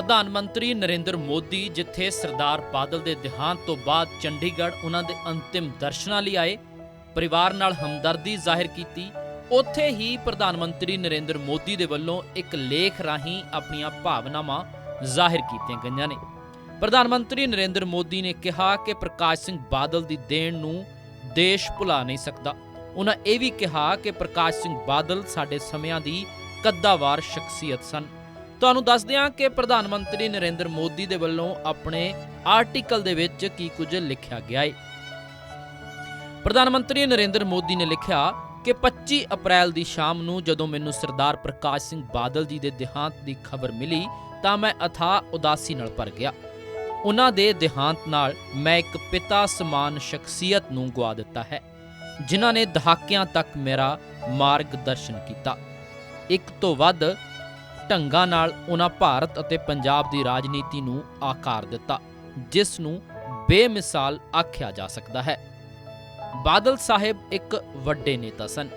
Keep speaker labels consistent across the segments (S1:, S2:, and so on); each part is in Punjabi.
S1: ਪ੍ਰਧਾਨ ਮੰਤਰੀ ਨਰਿੰਦਰ ਮੋਦੀ ਜਿੱਥੇ ਸਰਦਾਰ ਬਾਦਲ ਦੇ ਦੇਹਾਂਤ ਤੋਂ ਬਾਅਦ ਚੰਡੀਗੜ੍ਹ ਉਹਨਾਂ ਦੇ ਅੰਤਿਮ ਦਰਸ਼ਨਾਂ ਲਈ ਆਏ, ਪਰਿਵਾਰ ਨਾਲ ਹਮਦਰਦੀ ਜ਼ਾਹਿਰ ਕੀਤੀ, ਉੱਥੇ ਹੀ ਪ੍ਰਧਾਨ ਮੰਤਰੀ ਨਰਿੰਦਰ ਮੋਦੀ ਦੇ ਵੱਲੋਂ ਇੱਕ ਲੇਖ ਰਾਹੀਂ ਆਪਣੀਆਂ ਭਾਵਨਾਵਾਂ ਜ਼ਾਹਿਰ ਕੀਤੀਆਂ ਗਈਆਂ ਨੇ। ਪ੍ਰਧਾਨ ਮੰਤਰੀ ਨਰਿੰਦਰ ਮੋਦੀ ਨੇ ਕਿਹਾ ਕਿ ਪ੍ਰਕਾਸ਼ ਸਿੰਘ ਬਾਦਲ ਦੀ ਦੇਣ ਨੂੰ ਦੇਸ਼ ਭੁਲਾ ਨਹੀਂ ਸਕਦਾ। ਉਹਨਾਂ ਇਹ ਵੀ ਕਿਹਾ ਕਿ ਪ੍ਰਕਾਸ਼ ਸਿੰਘ ਬਾਦਲ ਸਾਡੇ ਸਮਿਆਂ ਦੀ ਕੱਦਾਵਾਰ ਸ਼ਖਸੀਅਤ ਸਨ। ਤੁਹਾਨੂੰ ਦੱਸਦੇ ਹਾਂ ਕਿ ਪ੍ਰਧਾਨ ਮੰਤਰੀ ਨਰਿੰਦਰ ਮੋਦੀ ਦੇ ਵੱਲੋਂ ਆਪਣੇ ਆਰਟੀਕਲ ਦੇ ਵਿੱਚ ਕੀ ਕੁਝ ਲਿਖਿਆ ਗਿਆ ਹੈ। ਪ੍ਰਧਾਨ ਮੰਤਰੀ ਨਰਿੰਦਰ ਮੋਦੀ ਨੇ ਲਿਖਿਆ ਕਿ 25 ਅਪ੍ਰੈਲ ਦੀ ਸ਼ਾਮ ਨੂੰ ਜਦੋਂ ਮੈਨੂੰ ਸਰਦਾਰ ਪ੍ਰਕਾਸ਼ ਸਿੰਘ ਬਾਦਲ ਜੀ ਦੇ ਦੇਹਾਂਤ ਦੀ ਖਬਰ ਮਿਲੀ ਤਾਂ ਮੈਂ ਅਥਾਹ ਉਦਾਸੀ ਨਾਲ ਭਰ ਗਿਆ। ਉਹਨਾਂ ਦੇ ਦੇਹਾਂਤ ਨਾਲ ਮੈਂ ਇੱਕ ਪਿਤਾ ਸਮਾਨ ਸ਼ਖਸੀਅਤ ਨੂੰ ਗਵਾ ਦਿੱਤਾ ਹੈ, ਜਿਨ੍ਹਾਂ ਨੇ ਦਹਾਕਿਆਂ ਤੱਕ ਮੇਰਾ ਮਾਰਗਦਰਸ਼ਨ ਕੀਤਾ। ਇੱਕ ਤੋਂ ਵੱਧ ਢੰਗਾਂ ਨਾਲ ਉਹਨਾਂ ਭਾਰਤ ਅਤੇ ਪੰਜਾਬ ਦੀ ਰਾਜਨੀਤੀ ਨੂੰ ਆਕਾਰ ਦਿੱਤਾ, ਜਿਸ ਨੂੰ ਬੇਮਿਸਾਲ ਆਖਿਆ ਜਾ ਸਕਦਾ ਹੈ। ਬਾਦਲ ਸਾਹਿਬ ਇੱਕ ਵੱਡੇ ਨੇਤਾ ਸਨ,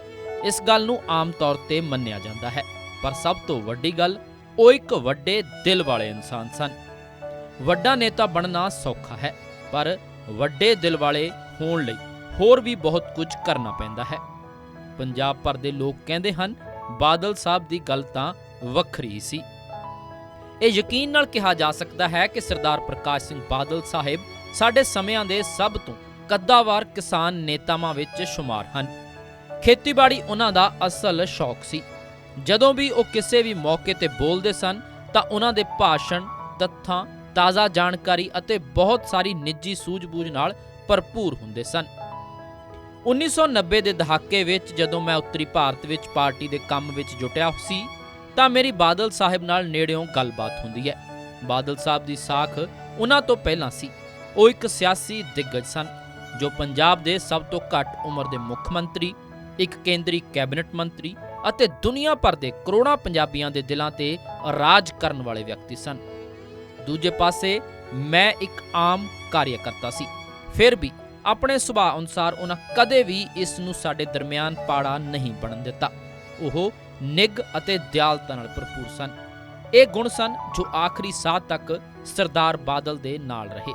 S1: ਇਸ ਗੱਲ ਨੂੰ ਆਮ ਤੌਰ ਤੇ ਮੰਨਿਆ ਜਾਂਦਾ ਹੈ, ਪਰ ਸਭ ਤੋਂ ਵੱਡੀ ਗੱਲ ਉਹ ਇੱਕ ਵੱਡੇ ਦਿਲ ਵਾਲੇ ਇਨਸਾਨ ਸਨ। ਵੱਡਾ ਨੇਤਾ ਬਣਨਾ ਸੌਖਾ ਹੈ, ਪਰ ਵੱਡੇ ਦਿਲ ਵਾਲੇ ਹੋਣ ਲਈ ਹੋਰ ਵੀ ਬਹੁਤ ਕੁਝ ਕਰਨਾ ਪੈਂਦਾ ਹੈ। ਪੰਜਾਬ ਭਰ ਦੇ ਲੋਕ ਕਹਿੰਦੇ ਹਨ, ਬਾਦਲ ਸਾਹਿਬ ਦੀ ਗੱਲ ਤਾਂ ਵੱਖਰੀ ਸੀ। ਇਹ ਯਕੀਨ ਨਾਲ ਕਿਹਾ ਜਾ ਸਕਦਾ ਹੈ ਕਿ ਸਰਦਾਰ ਪ੍ਰਕਾਸ਼ ਸਿੰਘ ਬਾਦਲ ਸਾਹਿਬ ਸਾਡੇ ਸਮਿਆਂ ਦੇ ਸਭ ਤੋਂ ਕੱਦਾਵਾਰ ਕਿਸਾਨ ਨੇਤਾਵਾਂ ਵਿੱਚ ਸ਼ੁਮਾਰ ਹਨ। ਖੇਤੀਬਾੜੀ ਉਹਨਾਂ ਦਾ ਅਸਲ ਸ਼ੌਕ ਸੀ। ਜਦੋਂ ਵੀ ਉਹ ਕਿਸੇ ਵੀ ਮੌਕੇ ਤੇ ਬੋਲਦੇ ਸਨ ਤਾਂ ਉਹਨਾਂ ਦੇ ਭਾਸ਼ਣ ਤੱਥਾਂ, ਤਾਜ਼ਾ ਜਾਣਕਾਰੀ ਅਤੇ ਬਹੁਤ ਸਾਰੀ ਨਿੱਜੀ ਸੂਝ-ਬੂਝ ਨਾਲ ਭਰਪੂਰ ਹੁੰਦੇ ਸਨ। 1990 ਦੇ ਦਹਾਕੇ ਵਿੱਚ ਜਦੋਂ ਮੈਂ ਉੱਤਰੀ ਭਾਰਤ ਵਿੱਚ ਪਾਰਟੀ ਦੇ ਕੰਮ ਵਿੱਚ ਜੁਟਿਆ ਸੀ ਤਾਂ ਮੇਰੀ ਬਾਦਲ ਸਾਹਿਬ ਨਾਲ ਨੇੜਿਓਂ ਗੱਲਬਾਤ ਹੁੰਦੀ ਹੈ। ਬਾਦਲ ਸਾਹਿਬ ਦੀ ਸਾਖ ਉਹਨਾਂ ਤੋਂ ਪਹਿਲਾਂ ਸੀ। ਉਹ ਇੱਕ ਸਿਆਸੀ ਦਿੱਗਜ ਸਨ ਜੋ ਪੰਜਾਬ ਦੇ ਸਭ ਤੋਂ ਘੱਟ ਉਮਰ ਦੇ ਮੁੱਖ ਮੰਤਰੀ, ਇੱਕ ਕੇਂਦਰੀ ਕੈਬਨਿਟ ਮੰਤਰੀ ਅਤੇ ਦੁਨੀਆ ਭਰ ਦੇ ਕਰੋੜਾਂ ਪੰਜਾਬੀਆਂ ਦੇ ਦਿਲਾਂ ਤੇ ਰਾਜ ਕਰਨ ਵਾਲੇ ਵਿਅਕਤੀ ਸਨ। ਦੂਜੇ ਪਾਸੇ ਮੈਂ ਇੱਕ ਆਮ ਕਾਰਿਆਕਰਤਾ ਸੀ। ਫਿਰ ਵੀ ਆਪਣੇ ਸੁਭਾਅ ਅਨੁਸਾਰ ਉਹਨਾਂ ਕਦੇ ਵੀ ਇਸ ਨੂੰ ਸਾਡੇ ਦਰਮਿਆਨ ਪਾੜਾ ਨਹੀਂ ਬਣਨ ਦਿੱਤਾ। ਉਹ ਨਿੱਘ ਅਤੇ ਦਿਆਲਤਾ ਨਾਲ ਭਰਪੂਰ ਸਨ। ਇਹ ਗੁਣ ਸਨ ਜੋ ਆਖਰੀ ਸਾਹ ਤੱਕ ਸਰਦਾਰ ਬਾਦਲ ਦੇ ਨਾਲ ਰਹੇ।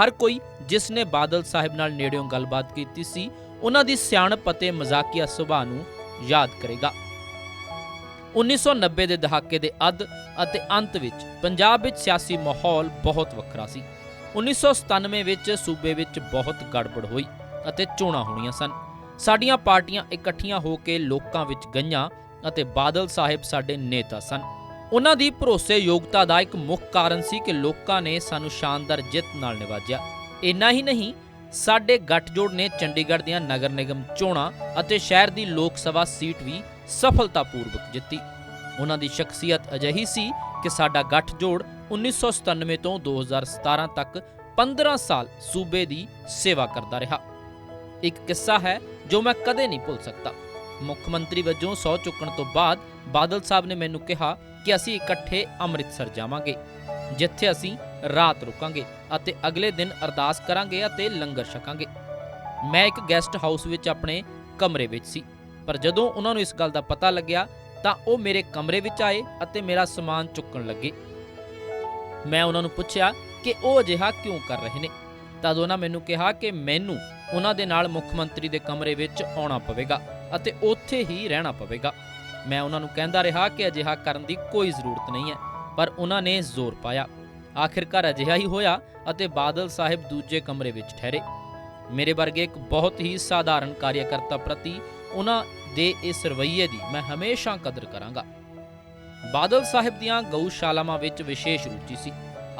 S1: ਹਰ ਕੋਈ ਜਿਸ ਨੇ ਬਾਦਲ ਸਾਹਿਬ ਨਾਲ ਨੇੜਿਓਂ ਗੱਲਬਾਤ ਕੀਤੀ ਸੀ, ਉਹਨਾਂ ਦੀ ਸਿਆਣਪ ਅਤੇ ਮਜ਼ਾਕੀਆ ਸੁਭਾਅ ਨੂੰ ਯਾਦ ਕਰੇਗਾ। 1990 ਦੇ ਦਹਾਕੇ ਦੇ ਅੱਧ ਅਤੇ ਅੰਤ ਵਿੱਚ ਪੰਜਾਬ ਵਿੱਚ ਸਿਆਸੀ ਮਾਹੌਲ ਬਹੁਤ ਵੱਖਰਾ ਸੀ। 1997 ਵਿੱਚ ਸੂਬੇ ਵਿੱਚ ਬਹੁਤ ਗੜਬੜ ਹੋਈ ਅਤੇ ਚੋਣਾਂ ਹੋਣੀਆਂ ਸਨ। ਸਾਡੀਆਂ ਪਾਰਟੀਆਂ ਇਕੱਠੀਆਂ ਹੋ ਕੇ ਲੋਕਾਂ ਵਿੱਚ ਗਈਆਂ ਅਤੇ ਬਾਦਲ ਸਾਹਿਬ ਸਾਡੇ ਨੇਤਾ ਸਨ। ਉਹਨਾਂ ਦੀ ਭਰੋਸੇਯੋਗਤਾ ਦਾ ਇੱਕ ਮੁੱਖ ਕਾਰਨ ਸੀ ਕਿ ਲੋਕਾਂ ਨੇ ਸਾਨੂੰ ਸ਼ਾਨਦਾਰ ਜਿੱਤ ਨਾਲ ਨਿਵਾਜਿਆ। ਇੰਨਾ ਹੀ ਨਹੀਂ, ਸਾਡੇ ਗੱਠਜੋੜ ਨੇ ਚੰਡੀਗੜ੍ਹ ਦੀਆਂ ਨਗਰ ਨਿਗਮ ਚੋਣਾਂ ਅਤੇ ਸ਼ਹਿਰ ਦੀ ਲੋਕ ਸਭਾ ਸੀਟ ਵੀ ਸਫਲਤਾਪੂਰਵਕ ਜਿੱਤੀ। ਉਹਨਾਂ ਦੀ ਸ਼ਖਸੀਅਤ ਅਜਿਹੀ ਸੀ ਕਿ ਸਾਡਾ ਗੱਠਜੋੜ 1997 ਤੋਂ 2017 ਤੱਕ 15 ਸਾਲ ਸੂਬੇ ਦੀ ਸੇਵਾ ਕਰਦਾ ਰਿਹਾ। ਇੱਕ ਕਿੱਸਾ ਹੈ ਜੋ ਮੈਂ ਕਦੇ ਨਹੀਂ ਭੁੱਲ ਸਕਦਾ। ਮੁੱਖ ਮੰਤਰੀ ਵਜੋਂ ਸਹੁੰ ਚੁੱਕਣ ਤੋਂ ਬਾਅਦ ਬਾਦਲ ਸਾਹਿਬ ਨੇ ਮੈਨੂੰ ਕਿਹਾ ਕਿ ਅਸੀਂ ਇਕੱਠੇ ਅੰਮ੍ਰਿਤਸਰ ਜਾਵਾਂਗੇ, ਜਿੱਥੇ ਅਸੀਂ ਰਾਤ ਰੁਕਾਂਗੇ ਅਤੇ ਅਗਲੇ ਦਿਨ ਅਰਦਾਸ ਕਰਾਂਗੇ ਅਤੇ ਲੰਗਰ ਛਕਾਂਗੇ। ਮੈਂ ਇੱਕ ਗੈਸਟ ਹਾਊਸ ਵਿੱਚ ਆਪਣੇ ਕਮਰੇ ਵਿੱਚ ਸੀ, ਪਰ ਜਦੋਂ ਉਹਨਾਂ ਨੂੰ ਇਸ ਗੱਲ ਦਾ ਪਤਾ ਲੱਗਿਆ ਤਾਂ ਉਹ ਮੇਰੇ ਕਮਰੇ ਵਿੱਚ ਆਏ ਅਤੇ ਮੇਰਾ ਸਮਾਨ ਚੁੱਕਣ ਲੱਗੇ। ਮੈਂ ਉਹਨਾਂ ਨੂੰ ਪੁੱਛਿਆ ਕਿ ਉਹ ਅਜਿਹਾ ਕਿਉਂ ਕਰ ਰਹੇ ਨੇ। ਤਦ ਉਹਨਾਂ ਮੈਨੂੰ ਕਿਹਾ ਕਿ ਮੈਨੂੰ ਉਹਨਾਂ ਦੇ ਨਾਲ ਮੁੱਖ ਮੰਤਰੀ ਦੇ ਕਮਰੇ ਵਿੱਚ ਆਉਣਾ ਪਵੇਗਾ ਅਤੇ ਉੱਥੇ ਹੀ ਰਹਿਣਾ ਪਵੇਗਾ। ਮੈਂ ਉਹਨਾਂ ਨੂੰ ਕਹਿੰਦਾ ਰਿਹਾ ਕਿ ਅਜਿਹਾ ਕਰਨ ਦੀ ਕੋਈ ਜ਼ਰੂਰਤ ਨਹੀਂ ਹੈ, ਪਰ ਉਹਨਾਂ ਨੇ ਜ਼ੋਰ ਪਾਇਆ। ਆਖਿਰਕਾਰ ਅਜਿਹਾ ਹੀ ਹੋਇਆ ਅਤੇ ਬਾਦਲ ਸਾਹਿਬ ਦੂਜੇ ਕਮਰੇ ਵਿੱਚ ਠਹਿਰੇ। ਮੇਰੇ ਵਰਗੇ ਇੱਕ ਬਹੁਤ ਹੀ ਸਾਧਾਰਨ ਕਾਰਿਆਕਰਤਾ ਪ੍ਰਤੀ ਉਹਨਾਂ ਦੇ ਇਸ ਰਵੱਈਏ ਦੀ ਮੈਂ ਹਮੇਸ਼ਾ ਕਦਰ ਕਰਾਂਗਾ। ਬਾਦਲ ਸਾਹਿਬ ਦੀਆਂ ਗਊਸ਼ਾਲਾਵਾਂ ਵਿੱਚ ਵਿਸ਼ੇਸ਼ ਰੁਚੀ ਸੀ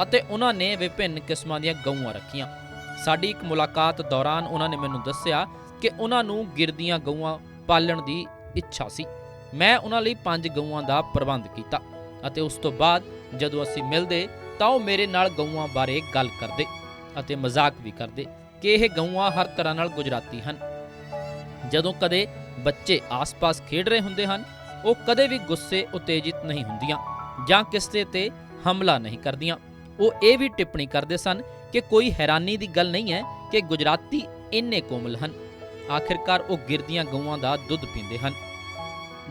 S1: ਅਤੇ ਉਹਨਾਂ ਨੇ ਵਿਭਿੰਨ ਕਿਸਮਾਂ ਦੀਆਂ ਗਊਆਂ ਰੱਖੀਆਂ। ਸਾਡੀ ਇੱਕ ਮੁਲਾਕਾਤ ਦੌਰਾਨ ਉਹਨਾਂ ਨੇ ਮੈਨੂੰ ਦੱਸਿਆ ਕਿ ਉਹਨਾਂ ਨੂੰ ਗਿਰਦੀਆਂ ਗਊਆਂ ਪਾਲਣ ਦੀ ਇੱਛਾ ਸੀ। ਮੈਂ ਉਹਨਾਂ ਲਈ 5 ਗਊਆਂ ਦਾ ਪ੍ਰਬੰਧ ਕੀਤਾ ਅਤੇ ਉਸ ਤੋਂ ਬਾਅਦ ਜਦੋਂ ਅਸੀਂ ਮਿਲਦੇ ਤਾਂ ਉਹ ਮੇਰੇ ਨਾਲ ਗਊਆਂ ਬਾਰੇ ਗੱਲ ਕਰਦੇ ਅਤੇ ਮਜ਼ਾਕ ਵੀ ਕਰਦੇ ਕਿ ਇਹ ਗਊਆਂ ਹਰ ਤਰ੍ਹਾਂ ਨਾਲ ਗੁਜਰਾਤੀ ਹਨ। ਜਦੋਂ ਕਦੇ ਬੱਚੇ ਆਸ-ਪਾਸ ਖੇਡ ਰਹੇ ਹੁੰਦੇ ਹਨ, ਉਹ ਕਦੇ ਵੀ ਗੁੱਸੇ ਉਤੇਜਿਤ ਨਹੀਂ ਹੁੰਦੀਆਂ ਜਾਂ ਕਿਸੇ ਤੇ ਹਮਲਾ ਨਹੀਂ ਕਰਦੀਆਂ। ਉਹ ਇਹ ਵੀ ਟਿੱਪਣੀ ਕਰਦੇ ਸਨ ਕਿ ਕੋਈ ਹੈਰਾਨੀ ਦੀ ਗੱਲ ਨਹੀਂ ਹੈ ਕਿ ਗੁਜਰਾਤੀ ਇੰਨੇ ਕੋਮਲ ਹਨ। ਆਖਿਰਕਾਰ ਉਹ ਗਿਰਦੀਆਂ ਗਊਆਂ ਦਾ ਦੁੱਧ ਪੀਂਦੇ ਹਨ।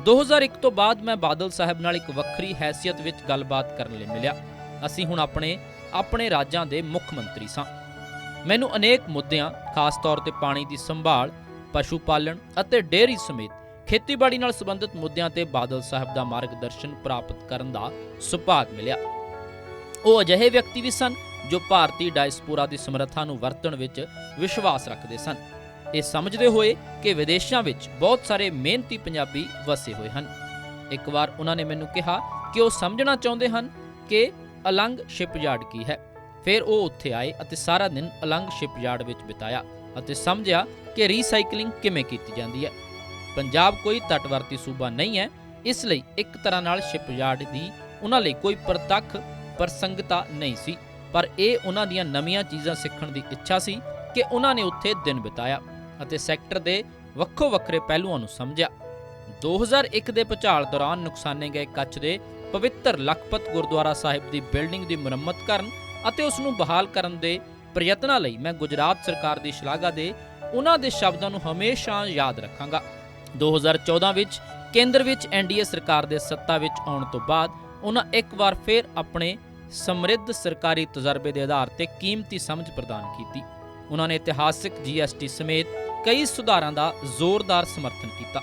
S1: 2001 ਤੋਂ ਬਾਅਦ ਮੈਂ ਬਾਦਲ ਸਾਹਿਬ ਨਾਲ ਇੱਕ ਵੱਖਰੀ ਹੈਸੀਅਤ ਵਿੱਚ ਗੱਲਬਾਤ ਕਰਨ ਲਈ ਮਿਲਿਆ ਅਸੀਂ ਹੁਣ ਆਪਣੇ ਰਾਜਾਂ ਦੇ ਮੁੱਖ ਮੰਤਰੀ ਸਾਂ। ਮੈਨੂੰ ਅਨੇਕ ਮੁੱਦਿਆਂ, ਖਾਸ ਤੌਰ ਤੇ ਪਾਣੀ ਦੀ ਸੰਭਾਲ, ਪਸ਼ੂ ਪਾਲਣ ਅਤੇ ਡੇਅਰੀ ਸਮੇਤ ਖੇਤੀਬਾੜੀ ਨਾਲ ਸੰਬੰਧਿਤ ਮੁੱਦਿਆਂ ਤੇ ਬਾਦਲ ਸਾਹਿਬ ਦਾ ਮਾਰਗਦਰਸ਼ਨ ਪ੍ਰਾਪਤ ਕਰਨ ਦਾ ਸੁਭਾਗ ਮਿਲਿਆ। ਉਹ ਅਜਿਹੇ ਵਿਅਕਤੀ ਵੀ ਸਨ ਜੋ ਭਾਰਤੀ ਡਾਇਸਪੋਰਾ ਦੀ ਸਮਰੱਥਾ ਨੂੰ ਵਰਤਣ ਵਿੱਚ ਵਿਸ਼ਵਾਸ ਰੱਖਦੇ ਸਨ, ਇਹ ਸਮਝਦੇ ਹੋਏ ਕਿ ਵਿਦੇਸ਼ਾਂ ਵਿੱਚ ਬਹੁਤ ਸਾਰੇ ਮਿਹਨਤੀ ਪੰਜਾਬੀ ਵਸੇ ਹੋਏ ਹਨ। ਇੱਕ ਵਾਰ ਉਹਨਾਂ ਨੇ ਮੈਨੂੰ ਕਿਹਾ ਕਿ ਉਹ ਸਮਝਣਾ ਚਾਹੁੰਦੇ ਹਨ ਕਿ ਅਲੰਗ ਸ਼ਿਪਯਾਰਡ ਕੀ ਹੈ। ਫਿਰ ਉਹ ਉੱਥੇ ਆਏ ਅਤੇ ਸਾਰਾ ਦਿਨ ਅਲੰਗ ਸ਼ਿਪਯਾਰਡ ਵਿੱਚ ਬਿਤਾਇਆ ਅਤੇ ਸਮਝਿਆ ਕਿ ਰੀਸਾਈਕਲਿੰਗ ਕਿਵੇਂ ਕੀਤੀ ਜਾਂਦੀ ਹੈ। ਪੰਜਾਬ ਕੋਈ ਤਟਵਰਤੀ ਸੂਬਾ ਨਹੀਂ ਹੈ, ਇਸ ਲਈ ਇੱਕ ਤਰ੍ਹਾਂ ਨਾਲ ਸ਼ਿਪਯਾਰਡ ਦੀ ਉਹਨਾਂ ਲਈ ਕੋਈ ਪ੍ਰਤੱਖ ਪ੍ਰਸੰਗਤਾ ਨਹੀਂ ਸੀ, ਪਰ ਇਹ ਉਹਨਾਂ ਦੀਆਂ ਨਵੀਆਂ ਚੀਜ਼ਾਂ ਸਿੱਖਣ ਦੀ ਇੱਛਾ ਸੀ ਕਿ ਉਹਨਾਂ ਨੇ ਉੱਥੇ ਦਿਨ ਬਿਤਾਇਆ ਅਤੇ ਸੈਕਟਰ ਦੇ ਵੱਖੋ ਵੱਖਰੇ ਪਹਿਲੂਆਂ ਨੂੰ ਸਮਝਿਆ। 2001 ਦੇ ਭੁਚਾਲ ਦੌਰਾਨ ਨੁਕਸਾਨੇ ਗਏ ਕੱਛ ਦੇ ਪਵਿੱਤਰ ਲਖਪਤ ਗੁਰਦੁਆਰਾ ਸਾਹਿਬ ਦੀ ਬਿਲਡਿੰਗ ਦੀ ਮੁਰੰਮਤ ਕਰਨ ਅਤੇ ਉਸ ਨੂੰ ਬਹਾਲ ਕਰਨ ਦੇ ਪ੍ਰਯਤਨਾਂ ਲਈ ਮੈਂ ਗੁਜਰਾਤ ਸਰਕਾਰ ਦੀ ਸ਼ਲਾਘਾ ਦੇ ਉਹਨਾਂ ਦੇ ਸ਼ਬਦਾਂ ਨੂੰ ਹਮੇਸ਼ਾ ਯਾਦ ਰੱਖਾਂਗਾ। 2014 ਵਿੱਚ ਕੇਂਦਰ ਵਿੱਚ ਐਨਡੀਏ ਸਰਕਾਰ ਦੇ ਸੱਤਾ ਵਿੱਚ ਆਉਣ ਤੋਂ ਬਾਅਦ ਉਹਨਾਂ ਇੱਕ ਵਾਰ ਫਿਰ ਆਪਣੇ ਸਮਰਿੱਧ ਸਰਕਾਰੀ ਤਜਰਬੇ ਦੇ ਆਧਾਰ ਤੇ ਕੀਮਤੀ ਸਮਝ ਪ੍ਰਦਾਨ ਕੀਤੀ। ਉਹਨਾਂ ਨੇ ਇਤਿਹਾਸਿਕ ਜੀਐਸਟੀ ਸਮੇਤ ਕਈ ਸੁਧਾਰਾਂ ਦਾ ਜ਼ੋਰਦਾਰ ਸਮਰਥਨ ਕੀਤਾ।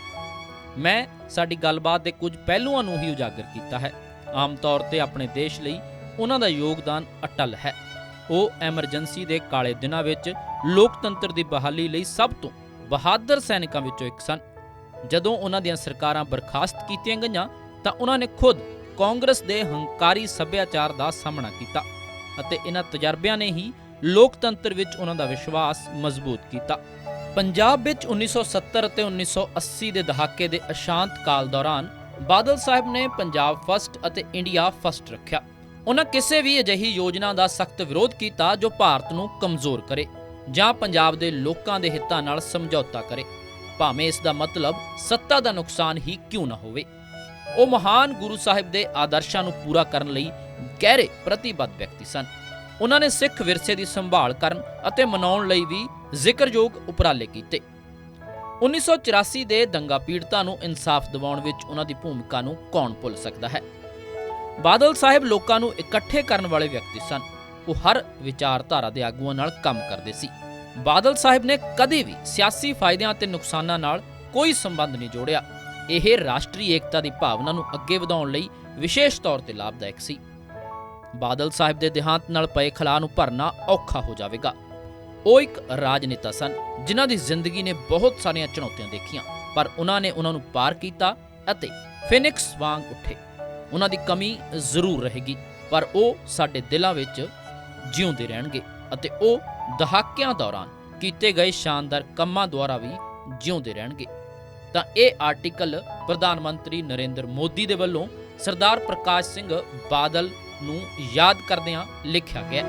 S1: ਮੈਂ ਸਾਡੀ ਗੱਲਬਾਤ ਦੇ ਕੁਝ ਪਹਿਲੂਆਂ ਨੂੰ ਹੀ ਉਜਾਗਰ ਕੀਤਾ ਹੈ। ਆਮ ਤੌਰ ਤੇ ਆਪਣੇ ਦੇਸ਼ ਲਈ ਉਹਨਾਂ ਦਾ ਯੋਗਦਾਨ ਅਟੱਲ ਹੈ। ਉਹ ਐਮਰਜੈਂਸੀ ਦੇ ਕਾਲੇ ਦਿਨਾਂ ਵਿੱਚ ਲੋਕਤੰਤਰ ਦੀ ਬਹਾਲੀ ਲਈ ਸਭ ਤੋਂ ਬਹਾਦਰ ਸੈਨਿਕਾਂ ਵਿੱਚੋਂ ਇੱਕ ਸਨ। ਜਦੋਂ ਉਹਨਾਂ ਦੀਆਂ ਸਰਕਾਰਾਂ ਬਰਖਾਸਤ ਕੀਤੀਆਂ ਗਈਆਂ ਤਾਂ ਉਹਨਾਂ ਨੇ ਖੁਦ ਕਾਂਗਰਸ ਦੇ ਹੰਕਾਰੀ ਸੱਭਿਆਚਾਰ ਦਾ ਸਾਹਮਣਾ ਕੀਤਾ ਅਤੇ ਇਹਨਾਂ ਤਜਰਬਿਆਂ ਨੇ ਹੀ ਲੋਕਤੰਤਰ ਵਿੱਚ ਉਹਨਾਂ ਦਾ ਵਿਸ਼ਵਾਸ ਮਜ਼ਬੂਤ ਕੀਤਾ। ਪੰਜਾਬ ਵਿੱਚ 1970 ਅਤੇ 1980 ਦੇ ਦਹਾਕੇ ਦੇ ਅਸ਼ਾਂਤ ਕਾਲ ਦੌਰਾਨ ਬਾਦਲ ਸਾਹਿਬ ਨੇ ਪੰਜਾਬ ਫਸਟ ਅਤੇ ਇੰਡੀਆ ਫਸਟ ਰੱਖਿਆ। ਉਹਨਾਂ ਕਿਸੇ ਵੀ ਅਜਿਹੀ ਯੋਜਨਾ ਦਾ ਸਖਤ ਵਿਰੋਧ ਕੀਤਾ ਜੋ ਭਾਰਤ ਨੂੰ ਕਮਜ਼ੋਰ ਕਰੇ ਜਾਂ ਪੰਜਾਬ ਦੇ ਲੋਕਾਂ ਦੇ ਹਿੱਤਾਂ ਨਾਲ ਸਮਝੌਤਾ ਕਰੇ, ਭਾਵੇਂ ਇਸ ਦਾ ਮਤਲਬ ਸੱਤਾ ਦਾ ਨੁਕਸਾਨ ਹੀ ਕਿਉਂ ਨਾ ਹੋਵੇ। ਉਹ ਮਹਾਨ ਗੁਰੂ ਸਾਹਿਬ ਦੇ ਆਦਰਸ਼ਾਂ ਨੂੰ ਪੂਰਾ ਕਰਨ ਲਈ ਗਹਿਰੇ ਪ੍ਰਤੀਬੱਧ ਵਿਅਕਤੀ ਸਨ। ਉਹਨਾਂ ਨੇ ਸਿੱਖ ਵਿਰਸੇ ਦੀ ਸੰਭਾਲ ਕਰਨ ਅਤੇ ਮਨਾਉਣ ਲਈ ਵੀ ਜ਼ਿਕਰਯੋਗ ਉਪਰਾਲੇ ਕੀਤੇ। 1984 ਦੇ ਦੰਗਾ ਪੀੜਤਾਂ ਨੂੰ ਇਨਸਾਫ ਦਿਵਾਉਣ ਵਿੱਚ ਉਹਨਾਂ ਦੀ ਭੂਮਿਕਾ ਨੂੰ ਕੌਣ ਭੁੱਲ ਸਕਦਾ ਹੈ। ਬਾਦਲ ਸਾਹਿਬ ਲੋਕਾਂ ਨੂੰ ਇਕੱਠੇ ਕਰਨ ਵਾਲੇ ਵਿਅਕਤੀ ਸਨ। ਉਹ ਹਰ ਵਿਚਾਰਧਾਰਾ ਦੇ ਆਗੂਆਂ ਨਾਲ ਕੰਮ ਕਰਦੇ ਸੀ। ਬਾਦਲ ਸਾਹਿਬ ਨੇ ਕਦੇ ਵੀ ਸਿਆਸੀ ਫਾਇਦਿਆਂ ਅਤੇ ਨੁਕਸਾਨਾਂ ਨਾਲ ਕੋਈ ਸੰਬੰਧ ਨਹੀਂ ਜੋੜਿਆ। ਇਹ ਰਾਸ਼ਟਰੀ ਏਕਤਾ ਦੀ ਭਾਵਨਾ ਨੂੰ ਅੱਗੇ ਵਧਾਉਣ ਲਈ ਵਿਸ਼ੇਸ਼ ਤੌਰ ਤੇ ਲਾਭਦਾਇਕ ਸੀ। ਬਾਦਲ ਸਾਹਿਬ ਦੇ ਦੇਹਾਂਤ ਨਾਲ ਪਏ ਖਲਾਅ ਨੂੰ ਭਰਨਾ ਔਖਾ ਹੋ ਜਾਵੇਗਾ। ਉਹ ਇੱਕ ਰਾਜਨੇਤਾ ਸਨ ਜਿਨ੍ਹਾਂ ਦੀ ਜ਼ਿੰਦਗੀ ਨੇ ਬਹੁਤ ਸਾਰੀਆਂ ਚੁਣੌਤੀਆਂ ਦੇਖੀਆਂ, ਪਰ ਉਹਨਾਂ ਨੇ ਉਹਨਾਂ ਨੂੰ ਪਾਰ ਕੀਤਾ ਅਤੇ ਫਿਨਿਕਸ ਵਾਂਗ ਉੱਠੇ। ਉਹਨਾਂ ਦੀ ਕਮੀ ਜ਼ਰੂਰ ਰਹੇਗੀ, ਪਰ ਉਹ ਸਾਡੇ ਦਿਲਾਂ ਵਿੱਚ ਜਿਉਂਦੇ ਰਹਿਣਗੇ ਅਤੇ ਉਹ ਦਹਾਕਿਆਂ ਦੌਰਾਨ ਕੀਤੇ ਗਏ ਸ਼ਾਨਦਾਰ ਕੰਮਾਂ ਦੁਆਰਾ ਵੀ ਜਿਉਂਦੇ ਰਹਿਣਗੇ। ਤਾਂ ਇਹ ਆਰਟੀਕਲ ਪ੍ਰਧਾਨ ਮੰਤਰੀ ਨਰਿੰਦਰ ਮੋਦੀ ਦੇ ਵੱਲੋਂ ਸਰਦਾਰ ਪ੍ਰਕਾਸ਼ ਸਿੰਘ ਬਾਦਲ ਨੂੰ ਯਾਦ ਕਰਦਿਆਂ ਲਿਖਿਆ ਗਿਆ।